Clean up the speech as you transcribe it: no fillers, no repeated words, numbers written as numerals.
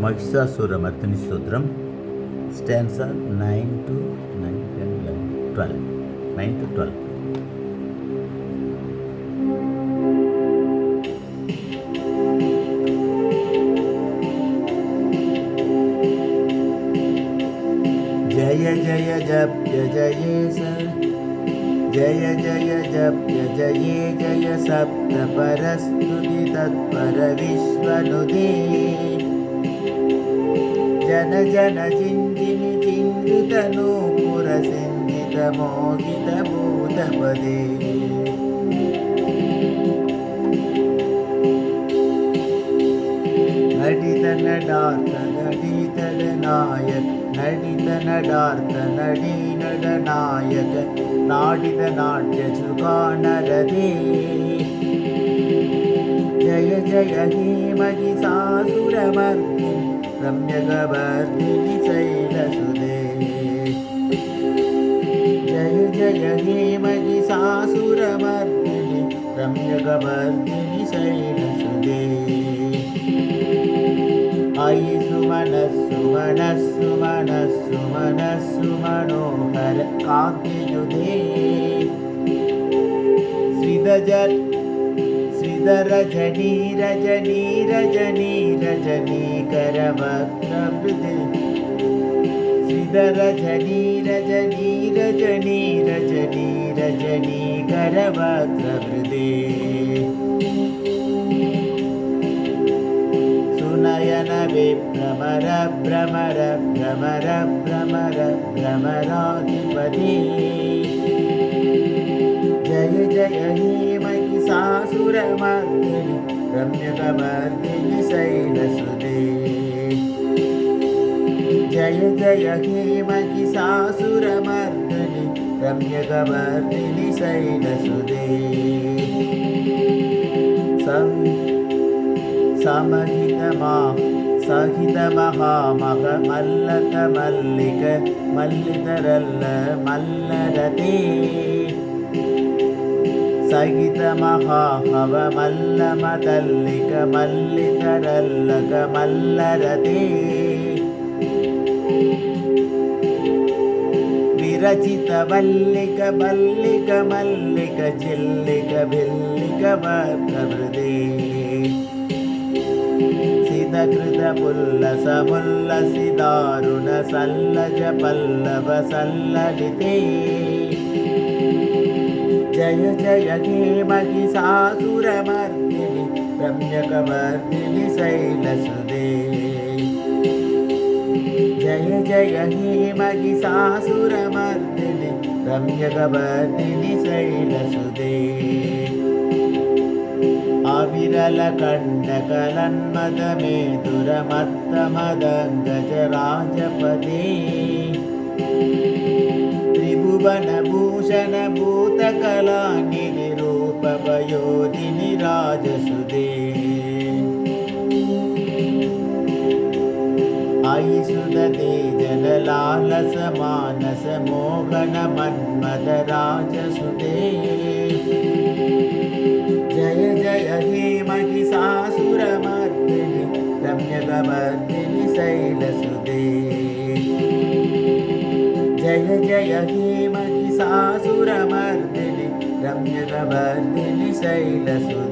Mahishasuramardini stotram स्टैन्जा 9 to 9, 10, 11, 12. 9 to 12. जय जय जप्य जयेश जय जय जप्य जये जय सप्तपरस्तुति तत्पर विश्वनुदे जन जन चिञ्जिनि चिङ्गितनूपुरसिञ्जितमोहितभूतपदे नडित नडार्थ नडीतडनायक नडित नडार्थ नडी नडनायक नाडित नाट्यचुकानरदे जय जय हे महिषासुरमर्दिनि रम्यकवर्दिनि शैलसुते जय जय हे महिषासुरमर्दिनि रम्यकवर्दिनि शैलसुते अयि सुमनस्सु मनस्सु मनस्सु मनस्सु मनोहर कान्तियुते श्रीधर रजनी रजनी रजनी रजनी करवक्त्रवृदे श्रीधर रजनी रजनी रजनी रजनी रजनी करवक्त्रवृदे सुनयन विभ्रमर भ्रमर भ्रमर भ्रमर भ्रमराधिपति जय जय हे महिषासुरमर्दिनि रम्यकवर्दिनि शैलसुते जय जय हे महिषासुरमर्दिनि रम्यकवर्दिनि शैलसुते सहितमहामग मल्लक मल्लिक मल्लितरल्ल मल्लरते सहितमहाहव मल्लमदल्लिक मल्लितरल्लक मल्लरते विरचित वल्लिक मल्लिक मल्लिक चिल्लिक भिल्लिक वर्धवृदे सिदकृत पुल्लस मुल्लसि दारुण सल्लज पल्लव सल्ललिते जय जय हे महिषासुरमर्दिनि रम्यकवर्दिनि शैलसुते जय जय हे महिषासुरमर्दिनि रम्यकवर्दिनि शैलसुते अविरलकण्डकलन्मदमेधुरमत्तमदङ्गजराजपदे त्रिभुवनभूषण भूतकलानिधिरूपवयोधिनि राजसुते अयि सुदते जनलालस मानस मोहन मन्मद राजसुते जय जय हे महिषासुरमर्दिनि रम्यकवर्दिनि शैलसुते जय जय हे महिषासुरमर्दिनि रम्यकवर्दिनि शैलसुते